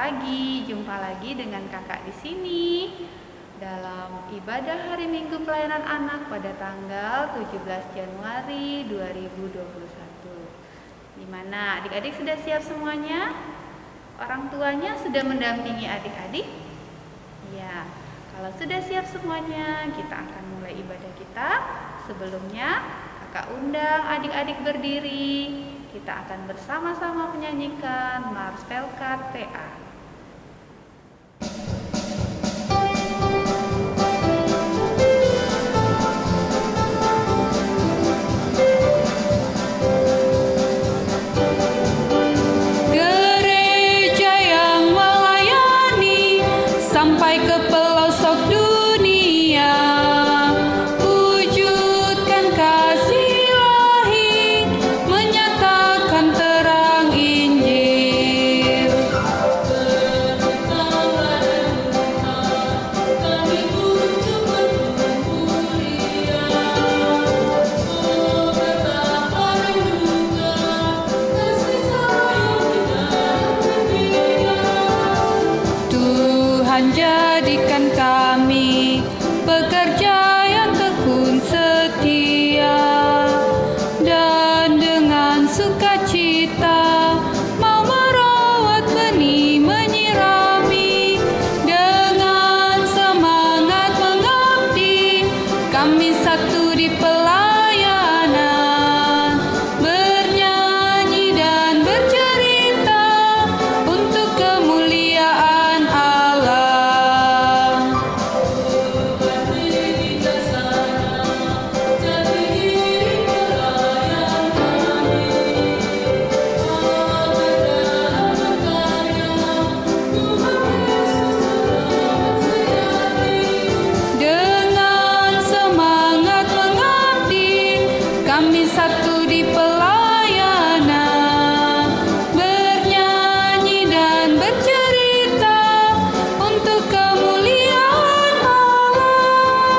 pagi, jumpa lagi dengan kakak di sini dalam ibadah hari Minggu Pelayanan Anak pada tanggal 17 Januari 2021. Dimana adik-adik sudah siap semuanya? Orang tuanya sudah mendampingi adik-adik? Ya, kalau sudah siap semuanya, kita akan mulai ibadah kita. Sebelumnya, kakak undang adik-adik berdiri. Kita akan bersama-sama menyanyikan Mars Pelkat PA. Gereja yang melayani sampai ke pelosok dunia, wujudkan kasih ilahi, menyatakan terang Injil. Bertambah dan kami pujuk bermulia, oh betapa rindunya kasih sayang tidak berbeda. Tuhan jadikan kami pekerja yang tekun setia, dan dengan sukacita mau merawat benih, menyirami, dengan semangat mengabdi. Kami satu di pelayanan, bernyanyi dan bercerita untuk kemuliaan Allah. Berbakti bijaksana, jati diri pelayan kami, agar dalam berkarya Tuhan Yesus tetap sejati. Dengan semangat mengabdi, kami satu di pelayanan, bernyanyi dan bercerita untuk kemuliaan Allah.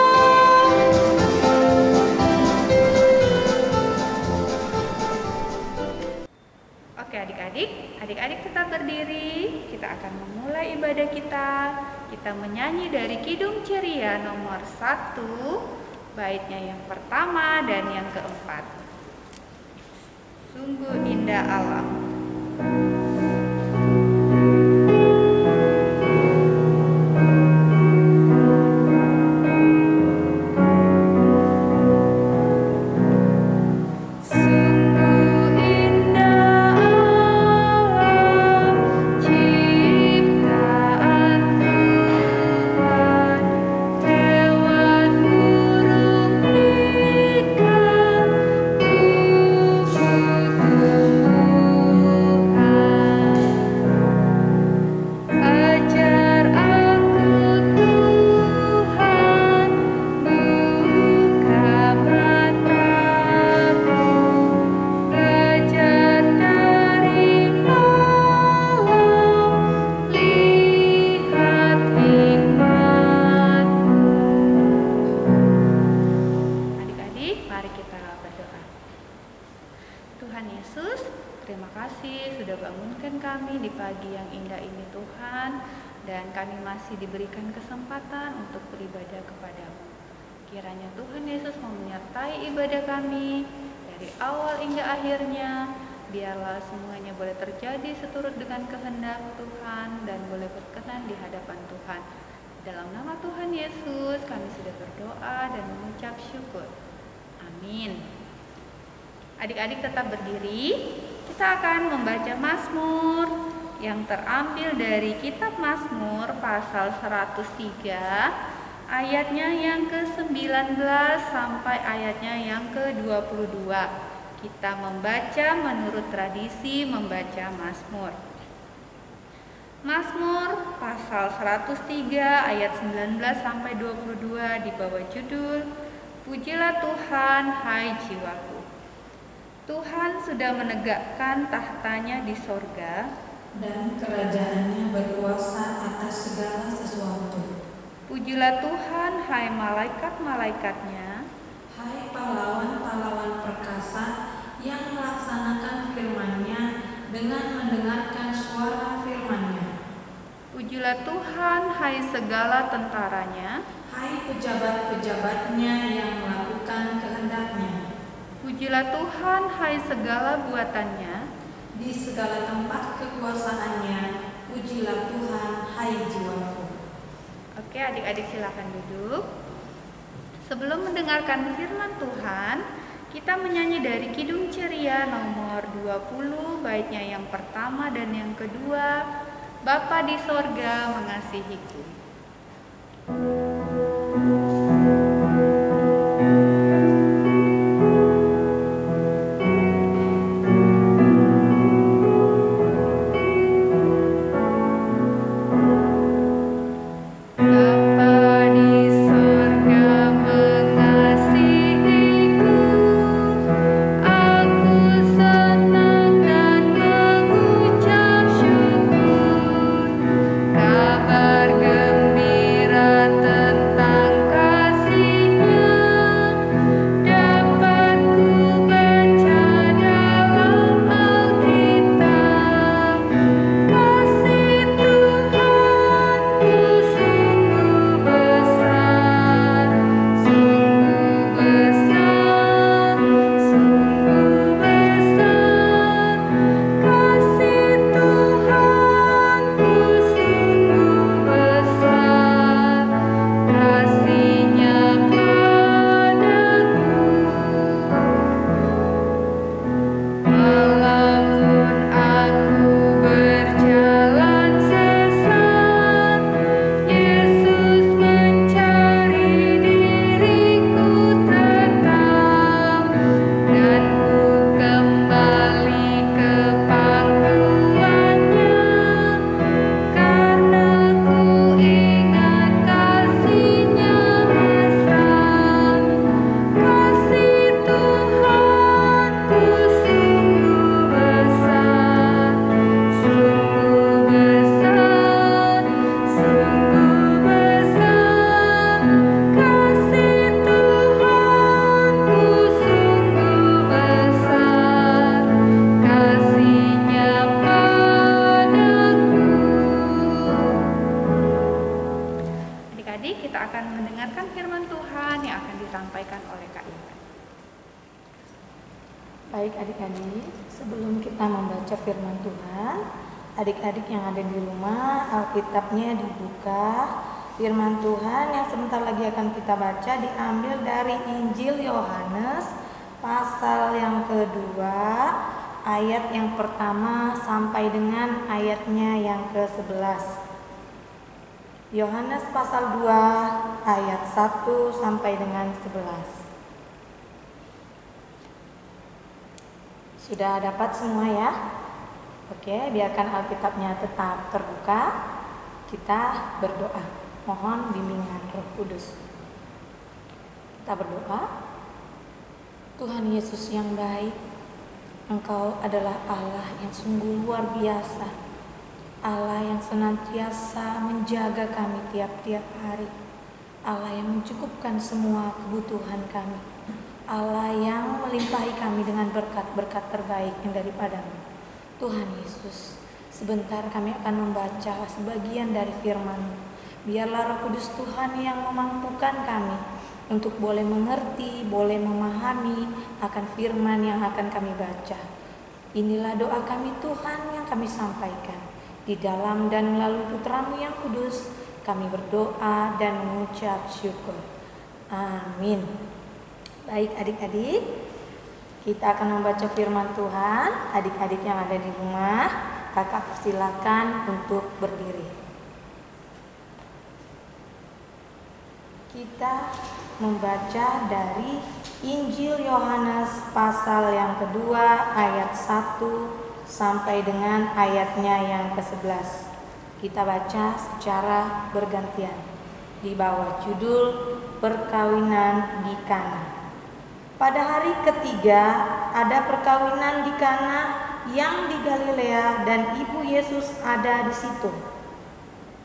Oke adik-adik tetap berdiri. Kita akan memulai ibadah kita. Kita menyanyi dari Kidung Ceria nomor 1, baitnya yang pertama dan yang keempat. Sungguh indah alam. Sungguh indah alam ciptaan Tuhan, hewan, burung, ikan, tumbuh-tumbuhan. Ajar aku Tuhan, buka mataku, belajar dari malam, lihat hikmat-Mu. Adik-adik, mari kita berdoa. Tuhan Yesus, terima kasih sudah bangunkan kami di pagi yang indah ini Tuhan, dan kami masih diberikan kesempatan untuk beribadah kepadamu. Kiranya Tuhan Yesus mau menyertai ibadah kami dari awal hingga akhirnya. Biarlah semuanya boleh terjadi seturut dengan kehendak Tuhan dan boleh berkenan di hadapan Tuhan. Dalam nama Tuhan Yesus kami sudah berdoa dan mengucap syukur. Amin. Adik-adik tetap berdiri. Kita akan membaca Mazmur yang terambil dari kitab Mazmur pasal 103, ayatnya yang ke-19 sampai ayatnya yang ke-22. Kita membaca menurut tradisi membaca Mazmur. Mazmur pasal 103 ayat 19 sampai 22 di bawah judul Pujilah Tuhan, hai jiwaku. Tuhan sudah menegakkan tahtanya di sorga, dan kerajaannya berkuasa atas segala sesuatu. Pujilah Tuhan, hai malaikat-malaikatnya, Hai pahlawan-pahlawan perkasa yang melaksanakan firman-Nya dengan mendengarkan suara firman-Nya. Pujilah Tuhan, hai segala tentaranya. Hai pejabat-pejabatnya yang melakukan kehendaknya. Pujilah Tuhan, hai segala buatannya. Di segala tempat kekuasaannya, pujilah Tuhan, hai jiwaku. Oke, adik-adik silakan duduk. Sebelum mendengarkan firman Tuhan, kita menyanyi dari Kidung Ceria nomor 20, baitnya yang pertama dan yang kedua, Bapa di sorga mengasihiku. Baik adik-adik, sebelum kita membaca firman Tuhan, adik-adik yang ada di rumah, Alkitabnya dibuka. Firman Tuhan yang sebentar lagi akan kita baca diambil dari Injil Yohanes pasal yang kedua, ayat yang pertama sampai dengan ayatnya yang ke-11. Yohanes pasal 2 ayat 1 sampai dengan 11. Sudah dapat semua ya? Oke, biarkan Alkitabnya tetap terbuka. Kita berdoa, mohon bimbingan Roh Kudus. Kita berdoa. Tuhan Yesus yang baik, Engkau adalah Allah yang sungguh luar biasa, Allah yang senantiasa menjaga kami tiap-tiap hari, Allah yang mencukupkan semua kebutuhan kami, Allah yang melimpahi kami dengan berkat-berkat terbaik yang daripada-Mu. Tuhan Yesus, sebentar kami akan membaca sebagian dari firman-Mu. Biarlah Roh Kudus Tuhan yang memampukan kami untuk boleh mengerti, boleh memahami akan firman yang akan kami baca. Inilah doa kami Tuhan yang kami sampaikan. Di dalam dan melalui Putra-Mu yang kudus, kami berdoa dan mengucap syukur. Amin. Baik adik-adik, kita akan membaca firman Tuhan. Adik-adik yang ada di rumah, kakak persilakan untuk berdiri. Kita membaca dari Injil Yohanes pasal yang kedua ayat 1 sampai dengan ayatnya yang ke-11. Kita baca secara bergantian di bawah judul Perkawinan di Kana. Pada hari ketiga ada perkawinan di Kana yang di Galilea dan ibu Yesus ada di situ.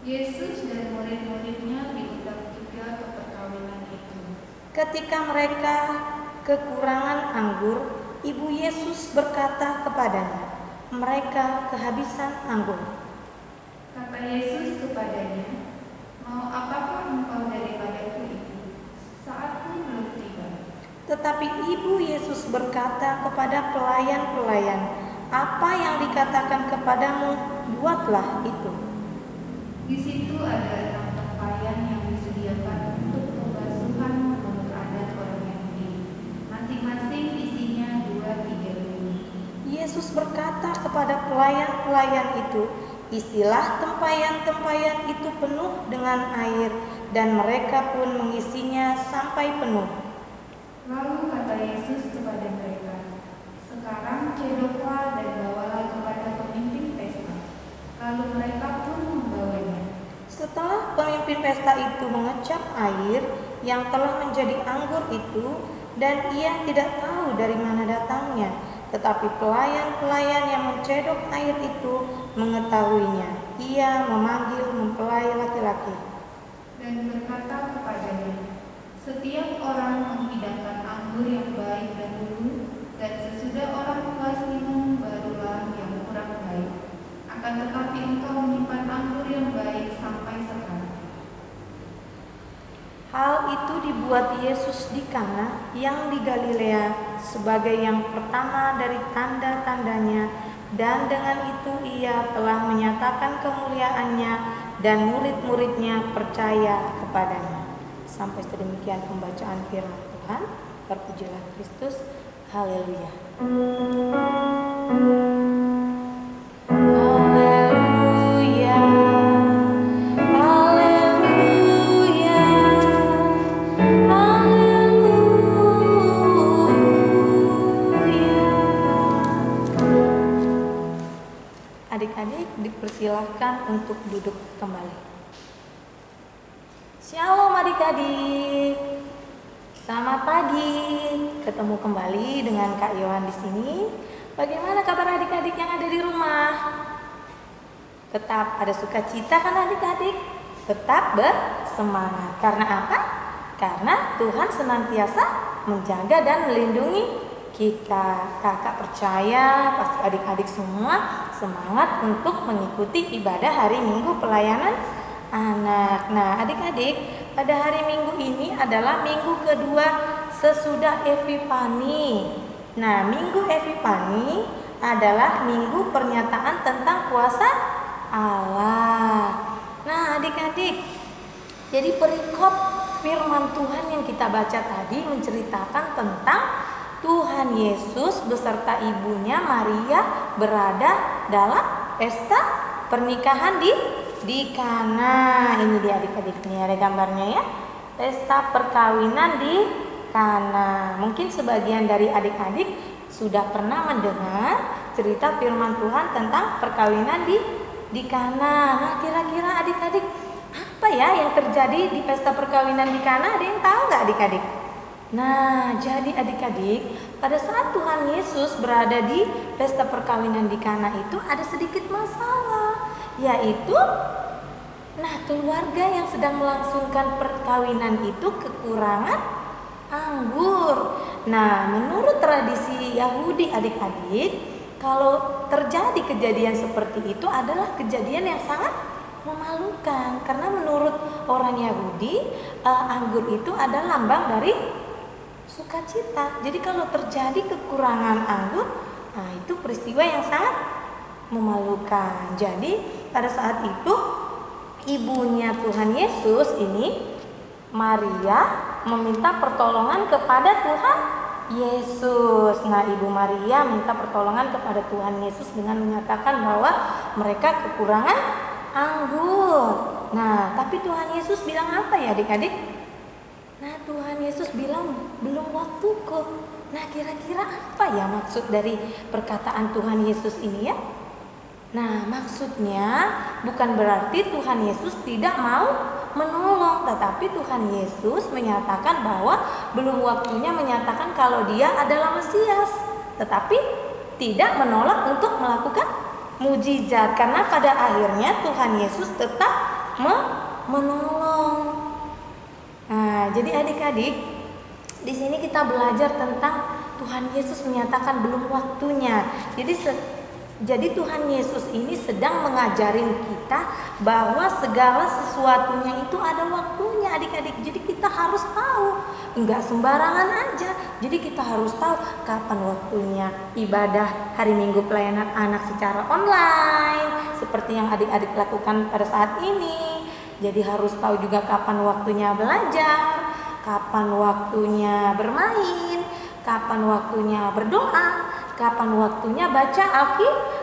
Yesus dan murid-muridnya diundang juga ke perkawinan itu. Ketika mereka kekurangan anggur, ibu Yesus berkata kepadanya, "Mereka kehabisan anggur." Kata Yesus kepadanya, "Mau apakah engkau daripadaku itu? Saatku belum tiba." Tetapi ibu Yesus berkata kepada pelayan-pelayan, "Apa yang dikatakan kepadamu, buatlah itu." Di situ ada 6 tempayan yang disediakan untuk pembasuhan menurut adat orang Yahudi. Masing-masing isinya 2-3 biji. Yesus berkata kepada pelayan-pelayan itu, "Isilah tempayan-tempayan itu penuh dengan air," dan mereka pun mengisinya sampai penuh. Lalu kata Yesus kepada mereka, "Sekarang cedoklah dan bawalah kepada pemimpin pesta." Lalu mereka pun membawanya. Setelah pemimpin pesta itu mengecap air yang telah menjadi anggur itu, dan ia tidak tahu dari mana datangnya, tetapi pelayan-pelayan yang mencedok air itu mengetahuinya. Ia memanggil mempelai laki-laki Dan berkata kepadanya, "Setiap orang menghidangkan anggur yang baik dahulu, dan sesudah orang puas minum barulah yang kurang baik. Akan tetapi engkau menyimpan anggur yang baik sampai sekarang." Hal itu dibuat Yesus di Kana yang di Galilea sebagai yang pertama dari tanda-tandanya, dan dengan itu ia telah menyatakan kemuliaannya dan murid-muridnya percaya kepadanya. Sampai sedemikian pembacaan firman Tuhan. Terpujilah Kristus. Haleluya. Haleluya. Haleluya. Haleluya. Adik-adik dipersilahkan untuk duduk kembali. Shalom adik-adik. Selamat pagi. Ketemu kembali dengan Kak Yohan di sini. Bagaimana kabar adik-adik yang ada di rumah? Tetap ada sukacita kan adik-adik? Tetap bersemangat. Karena apa? Karena Tuhan senantiasa menjaga dan melindungi kita. Kakak percaya pasti adik-adik semua semangat untuk mengikuti ibadah hari Minggu pelayanan anak. Nah adik-adik, pada hari Minggu ini adalah minggu kedua sesudah Epifani. Nah Minggu Epifani adalah minggu pernyataan tentang kuasa Allah. Nah adik-adik, jadi perikop firman Tuhan yang kita baca tadi menceritakan tentang Tuhan Yesus beserta ibunya Maria berada dalam pesta pernikahan di Kana. Ini dia adik-adik, ini ada gambarnya ya. Pesta perkawinan di Kana. Mungkin sebagian dari adik-adik sudah pernah mendengar cerita firman Tuhan tentang perkawinan di Kana. Nah, kira-kira adik-adik apa ya yang terjadi di pesta perkawinan di Kana? Ada yang tahu nggak adik-adik? Nah, jadi adik-adik, pada saat Tuhan Yesus berada di pesta perkawinan di Kana itu ada sedikit masalah, yaitu keluarga yang sedang melangsungkan perkawinan itu kekurangan anggur. Nah, menurut tradisi Yahudi adik-adik, kalau terjadi kejadian seperti itu adalah kejadian yang sangat memalukan, karena menurut orang Yahudi anggur itu adalah lambang dari sukacita. Jadi kalau terjadi kekurangan anggur, nah itu peristiwa yang sangat memalukan. Jadi pada saat itu ibunya Tuhan Yesus ini, Maria, meminta pertolongan kepada Tuhan Yesus. Nah ibu Maria minta pertolongan kepada Tuhan Yesus dengan menyatakan bahwa mereka kekurangan anggur. Nah tapi Tuhan Yesus bilang apa ya adik-adik? Nah Tuhan Yesus bilang belum waktuku. Nah kira-kira apa ya maksud dari perkataan Tuhan Yesus ini ya? Nah maksudnya bukan berarti Tuhan Yesus tidak mau menolong, tetapi Tuhan Yesus menyatakan bahwa belum waktunya menyatakan kalau dia adalah Mesias, tetapi tidak menolak untuk melakukan mujizat, karena pada akhirnya Tuhan Yesus tetap menolong. Nah, jadi adik-adik, di sini kita belajar tentang Tuhan Yesus menyatakan belum waktunya. Jadi Jadi Tuhan Yesus ini sedang mengajarin kita bahwa segala sesuatunya itu ada waktunya adik-adik. Jadi kita harus tahu, enggak sembarangan aja. Jadi kita harus tahu kapan waktunya ibadah hari Minggu pelayanan anak secara online seperti yang adik-adik lakukan pada saat ini. Jadi harus tahu juga kapan waktunya belajar, kapan waktunya bermain, kapan waktunya berdoa, kapan waktunya baca Alkitab.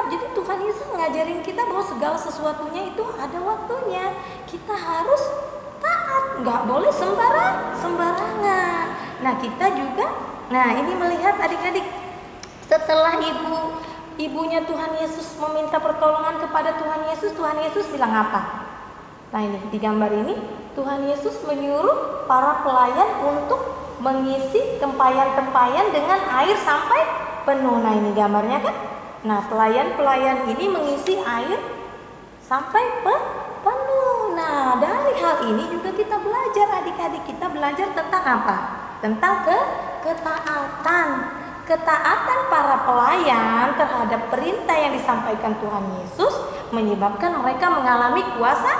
Jadi Tuhan Yesus ngajarin kita bahwa segala sesuatunya itu ada waktunya. Kita harus taat, nggak boleh sembarangan. Nah kita juga, ini melihat adik-adik, setelah ibunya Tuhan Yesus meminta pertolongan kepada Tuhan Yesus bilang apa? Nah ini di gambar ini Tuhan Yesus menyuruh para pelayan untuk mengisi tempayan-tempayan dengan air sampai penuh. Nah ini gambarnya kan. Nah pelayan-pelayan ini mengisi air sampai penuh. Nah dari hal ini juga kita belajar adik-adik. Kita belajar tentang apa? Tentang ketaatan. Ketaatan para pelayan terhadap perintah yang disampaikan Tuhan Yesus menyebabkan mereka mengalami kuasa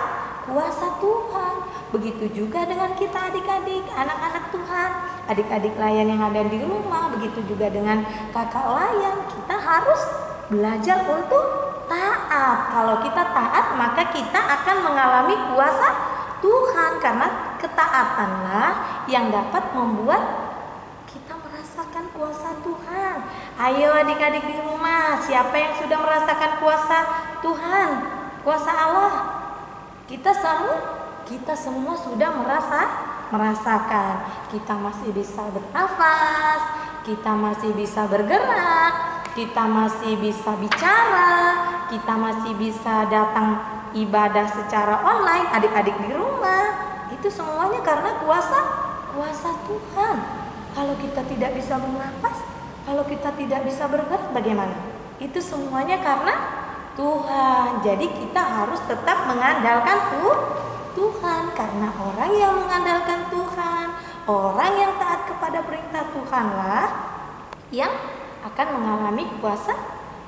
Tuhan. Begitu juga dengan kita adik-adik, anak-anak Tuhan, adik-adik layan yang ada di rumah, begitu juga dengan kakak layan. Kita harus belajar untuk taat. Kalau kita taat, maka kita akan mengalami kuasa Tuhan, karena ketaatanlah yang dapat membuat kita merasakan kuasa Tuhan. Ayo adik-adik di rumah, siapa yang sudah merasakan kuasa Tuhan, kuasa Allah? Kita semua sudah merasakan. Kita masih bisa bernafas, kita masih bisa bergerak, kita masih bisa bicara, kita masih bisa datang ibadah secara online adik-adik di rumah. Itu semuanya karena kuasa Tuhan. Kalau kita tidak bisa bernafas, kalau kita tidak bisa bergerak, bagaimana? Itu semuanya karena Tuhan. Jadi kita harus tetap mengandalkan Tuhan, karena orang yang mengandalkan Tuhan, orang yang taat kepada perintah Tuhanlah yang akan mengalami kuasa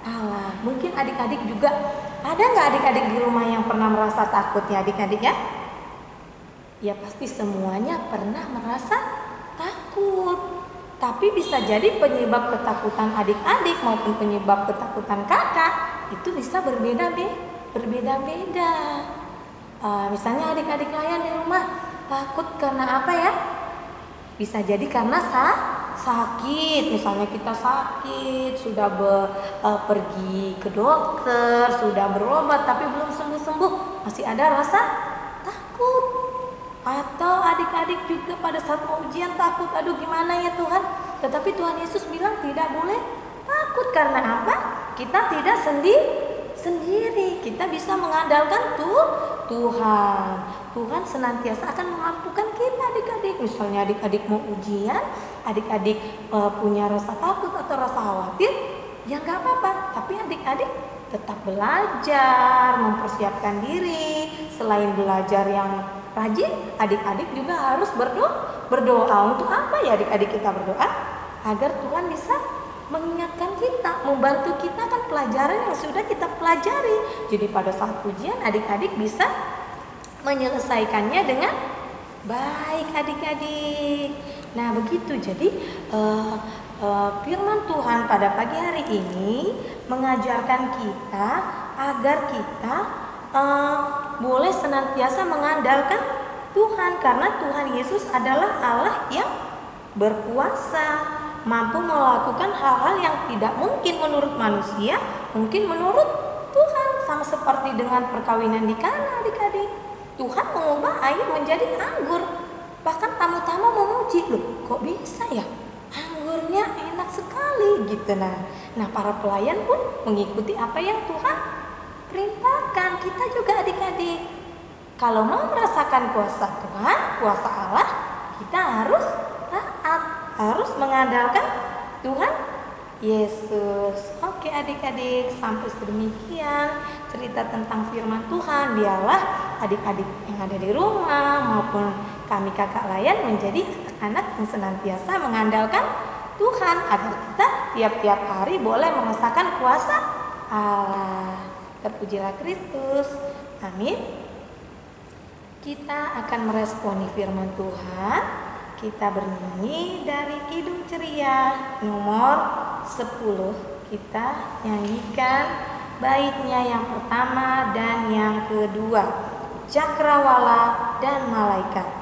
Allah. Mungkin adik-adik juga, ada nggak adik-adik di rumah yang pernah merasa takut ya adik-adik ya? Ya pasti semuanya pernah merasa takut. Tapi bisa jadi penyebab ketakutan adik-adik maupun penyebab ketakutan kakak itu bisa berbeda-beda. Misalnya adik-adik layan di rumah takut karena apa ya? Bisa jadi karena sakit. Misalnya kita sakit, sudah pergi ke dokter, sudah berobat tapi belum sembuh-sembuh, masih ada rasa takut. Atau adik-adik juga pada saat mau ujian takut, aduh gimana ya Tuhan? Tetapi Tuhan Yesus bilang tidak boleh takut. Karena apa? Kita tidak sendiri, kita bisa mengandalkan Tuhan. Tuhan senantiasa akan memampukan kita adik-adik. Misalnya adik-adik mau ujian, adik-adik punya rasa takut atau rasa khawatir, ya nggak apa-apa. Tapi adik-adik tetap belajar, mempersiapkan diri. Selain belajar yang rajin, adik-adik juga harus berdoa. Untuk apa ya adik-adik kita berdoa? Agar Tuhan bisa mengingatkan kita, membantu kita kan pelajaran yang sudah kita pelajari. Jadi pada saat ujian adik-adik bisa menyelesaikannya dengan baik adik-adik. Nah begitu. Jadi firman Tuhan pada pagi hari ini mengajarkan kita agar kita boleh senantiasa mengandalkan Tuhan, karena Tuhan Yesus adalah Allah yang berkuasa, mampu melakukan hal-hal yang tidak mungkin menurut manusia, mungkin menurut Tuhan. Sama seperti dengan perkawinan di Kana adik-adik, Tuhan mengubah air menjadi anggur. Bahkan tamu-tamu memuji, loh kok bisa ya, anggurnya enak sekali gitu. Nah para pelayan pun mengikuti apa yang Tuhan perintahkan. Kita juga adik-adik, kalau mau merasakan kuasa Tuhan, kuasa Allah, kita harus taat, harus mengandalkan Tuhan Yesus. Oke adik-adik, sampai sedemikian cerita tentang firman Tuhan. Biarlah adik-adik yang ada di rumah maupun kami kakak layan menjadi anak yang senantiasa mengandalkan Tuhan, agar kita tiap-tiap hari boleh merasakan kuasa Allah. Terpujilah Kristus. Amin. Kita akan meresponi firman Tuhan. Kita bernyanyi dari Kidung Ceria nomor 10. Kita nyanyikan baitnya yang pertama dan yang kedua, Cakrawala dan Malaikat.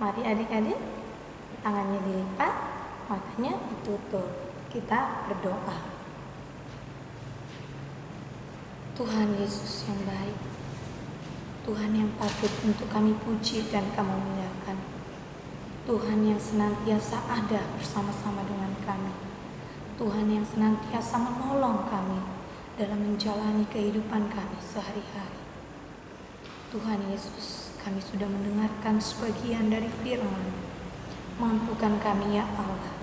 Mari adik-adik, tangannya dilipat, matanya ditutup. Kita berdoa. Tuhan Yesus yang baik, Tuhan yang patut untuk kami puji dan kami muliakan, Tuhan yang senantiasa ada bersama-sama dengan kami, Tuhan yang senantiasa menolong kami dalam menjalani kehidupan kami sehari-hari. Tuhan Yesus, kami sudah mendengarkan sebagian dari firman. Mampukan kami ya Allah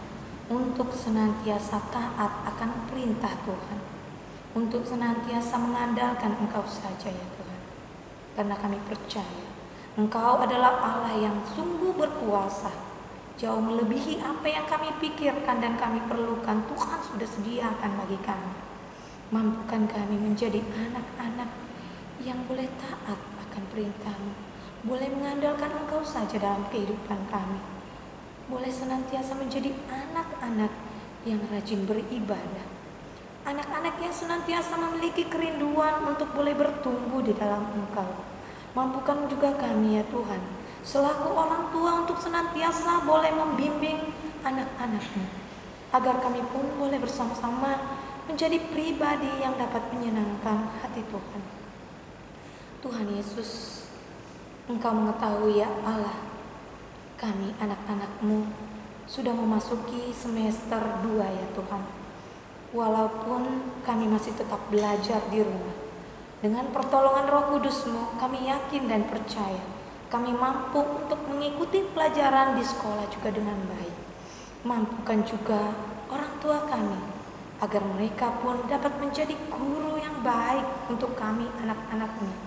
untuk senantiasa taat akan perintah Tuhan, untuk senantiasa mengandalkan Engkau saja ya Tuhan. Karena kami percaya Engkau adalah Allah yang sungguh berkuasa, jauh melebihi apa yang kami pikirkan dan kami perlukan. Tuhan sudah sediakan bagi kami. Mampukan kami menjadi anak-anak yang boleh taat akan perintah-Mu, boleh mengandalkan Engkau saja dalam kehidupan kami, boleh senantiasa menjadi anak-anak yang rajin beribadah, anak-anak yang senantiasa memiliki kerinduan untuk boleh bertumbuh di dalam Engkau. Mampukan juga kami ya Tuhan, selaku orang tua untuk senantiasa boleh membimbing anak-anak-Mu, agar kami pun boleh bersama-sama menjadi pribadi yang dapat menyenangkan hati Tuhan. Tuhan Yesus, Engkau mengetahui ya Allah, kami anak-anak-Mu sudah memasuki semester 2 ya Tuhan. Walaupun kami masih tetap belajar di rumah, dengan pertolongan Roh Kudus-Mu kami yakin dan percaya kami mampu untuk mengikuti pelajaran di sekolah juga dengan baik. Mampukan juga orang tua kami agar mereka pun dapat menjadi guru yang baik untuk kami anak-anak-Mu,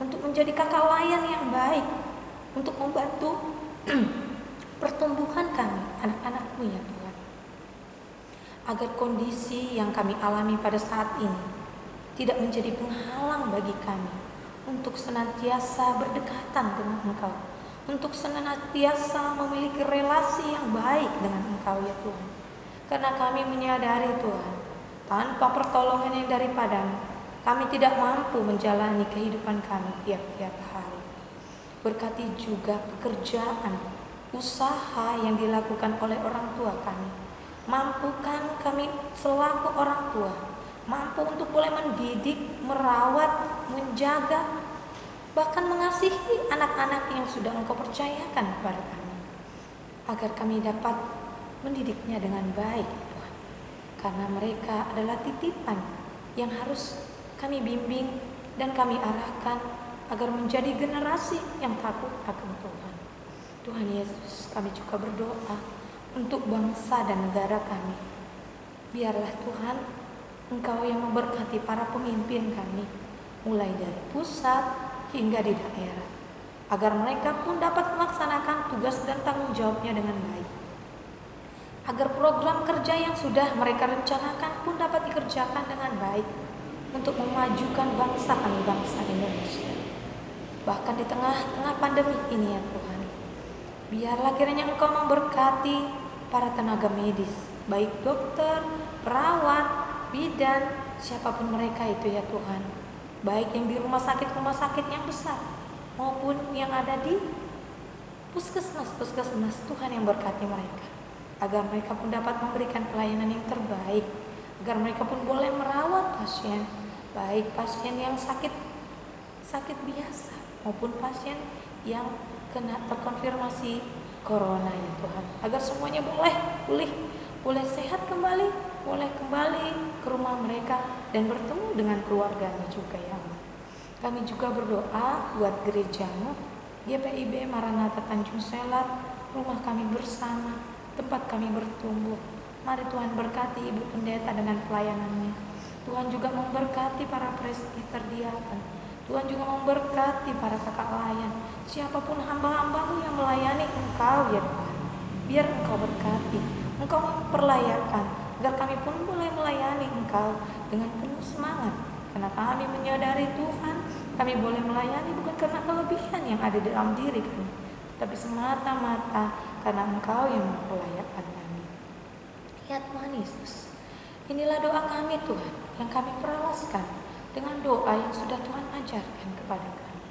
untuk menjadi kakak layan yang baik, untuk membantu pertumbuhan kami anak-anak-Mu ya Tuhan. Agar kondisi yang kami alami pada saat ini tidak menjadi penghalang bagi kami untuk senantiasa berdekatan dengan Engkau, untuk senantiasa memiliki relasi yang baik dengan Engkau ya Tuhan. Karena kami menyadari Tuhan, Tanpa pertolongan yang daripadamu, kami tidak mampu menjalani kehidupan kami tiap-tiap hari. Berkati juga pekerjaan, usaha yang dilakukan oleh orang tua kami. Mampukan kami selaku orang tua, mampu untuk boleh mendidik, merawat, menjaga, bahkan mengasihi anak-anak yang sudah Engkau percayakan kepada kami, agar kami dapat mendidiknya dengan baik, Tuhan. Karena mereka adalah titipan yang harus kami bimbing dan kami arahkan agar menjadi generasi yang takut akan Tuhan. Tuhan Yesus, kami juga berdoa untuk bangsa dan negara kami. Biarlah Tuhan, Engkau yang memberkati para pemimpin kami, mulai dari pusat hingga di daerah, agar mereka pun dapat melaksanakan tugas dan tanggung jawabnya dengan baik. Agar program kerja yang sudah mereka rencanakan pun dapat dikerjakan dengan baik untuk memajukan bangsa kami, bangsa Indonesia. Bahkan di tengah-tengah pandemi ini ya Tuhan, biarlah kiranya Engkau memberkati para tenaga medis, baik dokter, perawat, bidan, siapapun mereka itu ya Tuhan, baik yang di rumah sakit yang besar maupun yang ada di puskesmas Tuhan yang berkati mereka, agar mereka pun dapat memberikan pelayanan yang terbaik, agar mereka pun boleh merawat pasien, baik pasien yang sakit biasa maupun pasien yang kena terkonfirmasi corona ya Tuhan, agar semuanya boleh pulih, boleh sehat kembali, boleh kembali ke rumah mereka dan bertemu dengan keluarganya juga ya Allah. Kami juga berdoa buat gerejamu GPIB Maranatha Tanjung Selat, rumah kami bersama, tempat kami bertumbuh. Mari Tuhan berkati Ibu Pendeta dengan pelayanannya. Tuhan juga memberkati para presbiter diaken. Tuhan juga memberkati para kakak layan, siapapun hamba-hambamu yang melayani Engkau ya Tuhan. Biar Engkau berkati, Engkau memperlayakan, agar kami pun boleh melayani Engkau dengan penuh semangat. Karena kami menyadari Tuhan, kami boleh melayani bukan karena kelebihan yang ada di dalam diri kami, tapi semata-mata karena Engkau yang memperlayakan kami. Ya Tuhan Yesus, inilah doa kami Tuhan, yang kami perawaskan dengan doa yang sudah Tuhan ajarkan kepada kami.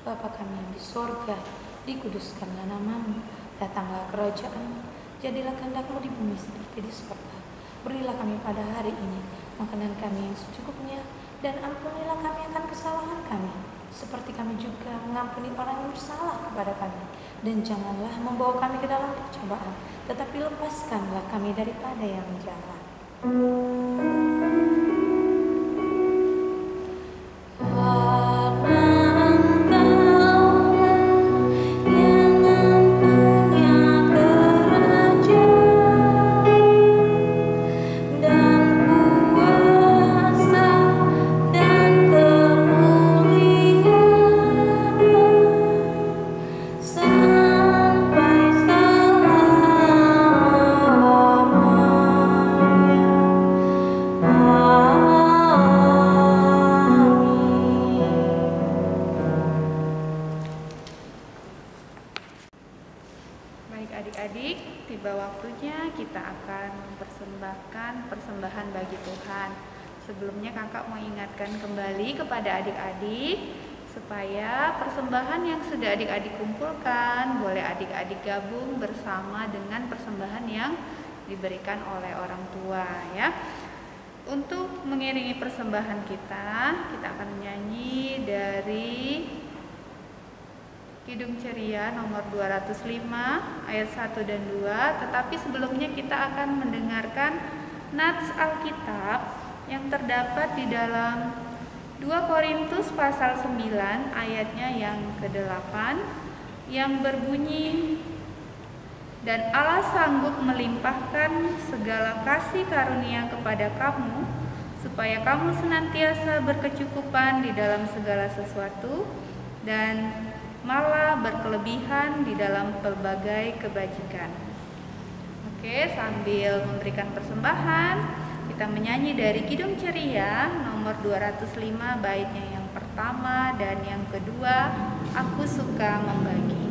Bapa kami yang di sorga, dikuduskanlah namamu, datanglah kerajaan-Mu, jadilah kehendak-Mu di bumi seperti di sorga. Berilah kami pada hari ini makanan kami yang secukupnya, dan ampunilah kami akan kesalahan kami, seperti kami juga mengampuni orang yang bersalah kepada kami. Dan janganlah membawa kami ke dalam percobaan, tetapi lepaskanlah kami daripada yang jahat. Adik-adik, tiba waktunya kita akan mempersembahkan persembahan bagi Tuhan. Sebelumnya kakak mau ingatkan kembali kepada adik-adik supaya persembahan yang sudah adik-adik kumpulkan boleh adik-adik gabung bersama dengan persembahan yang diberikan oleh orang tua ya. Untuk mengiringi persembahan kita akan menyanyi dari Kidung Ceria nomor 205 ayat 1 dan 2. Tetapi sebelumnya kita akan mendengarkan nats Alkitab yang terdapat di dalam 2 Korintus pasal 9 ayatnya yang ke-8 yang berbunyi, dan Allah sanggup melimpahkan segala kasih karunia kepada kamu supaya kamu senantiasa berkecukupan di dalam segala sesuatu dan malah berkelebihan di dalam pelbagai kebajikan. Oke, sambil memberikan persembahan, kita menyanyi dari Kidung Ceria nomor 205 baitnya yang pertama dan yang kedua, Aku Suka Membagi.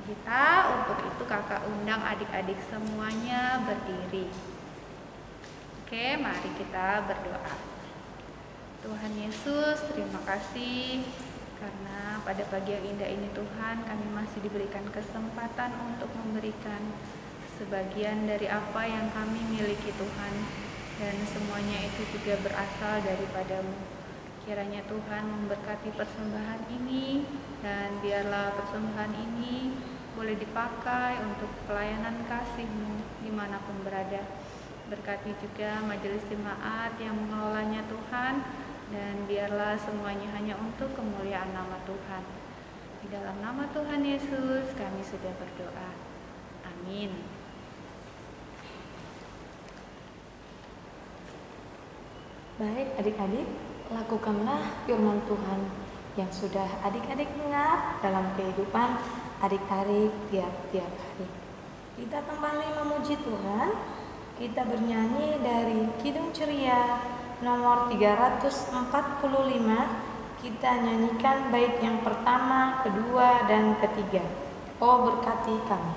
kita. Untuk itu kakak undang adik-adik semuanya berdiri. Oke, mari kita berdoa. Tuhan Yesus, terima kasih karena pada pagi yang indah ini Tuhan, kami masih diberikan kesempatan untuk memberikan sebagian dari apa yang kami miliki Tuhan, dan semuanya itu juga berasal daripadamu. Kiranya Tuhan memberkati persembahan ini, dan biarlah persembahan ini boleh dipakai untuk pelayanan kasih-Mu dimanapun berada. Berkati juga majelis jemaat yang mengelolanya Tuhan, dan biarlah semuanya hanya untuk kemuliaan nama Tuhan. Di dalam nama Tuhan Yesus kami sudah berdoa. Amin. Baik adik-adik, lakukanlah firman Tuhan yang sudah adik-adik dengar dalam kehidupan adik-adik tiap-tiap hari. Kita kembali memuji Tuhan. Kita bernyanyi dari Kidung Ceria nomor 345. Kita nyanyikan bait yang pertama, kedua, dan ketiga. Oh berkati kami.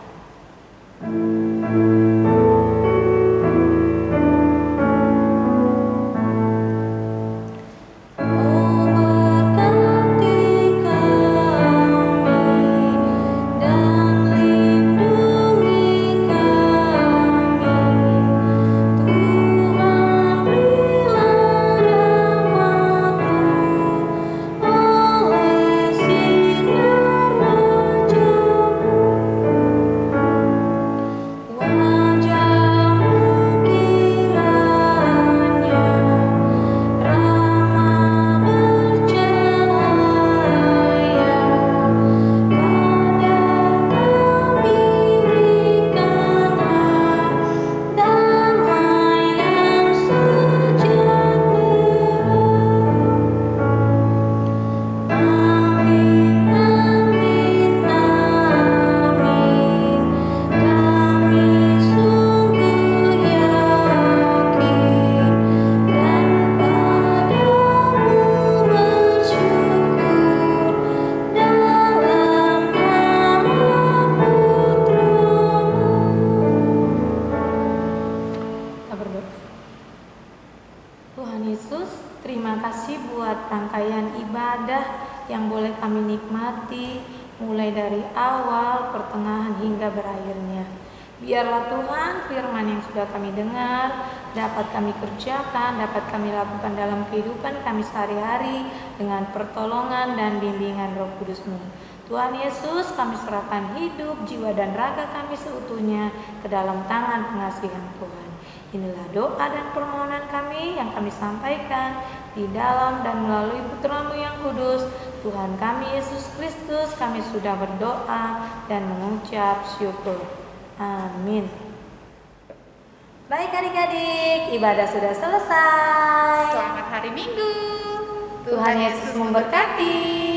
Tuhan Yesus, terima kasih buat rangkaian ibadah yang boleh kami nikmati mulai dari awal, pertengahan hingga berakhirnya. Biarlah Tuhan firman yang sudah kami dengar dapat kami kerjakan, dapat kami lakukan dalam kehidupan kami sehari-hari dengan pertolongan dan bimbingan Roh Kudus-Mu. Tuhan Yesus, kami serahkan hidup, jiwa dan raga kami seutuhnya ke dalam tangan pengasihan Tuhan. Inilah doa dan permohonan kami yang kami sampaikan di dalam dan melalui Putra-Mu yang kudus, Tuhan kami Yesus Kristus. Kami sudah berdoa dan mengucap syukur. Amin. Baik adik-adik, ibadah sudah selesai. Selamat hari Minggu. Tuhan Yesus memberkati.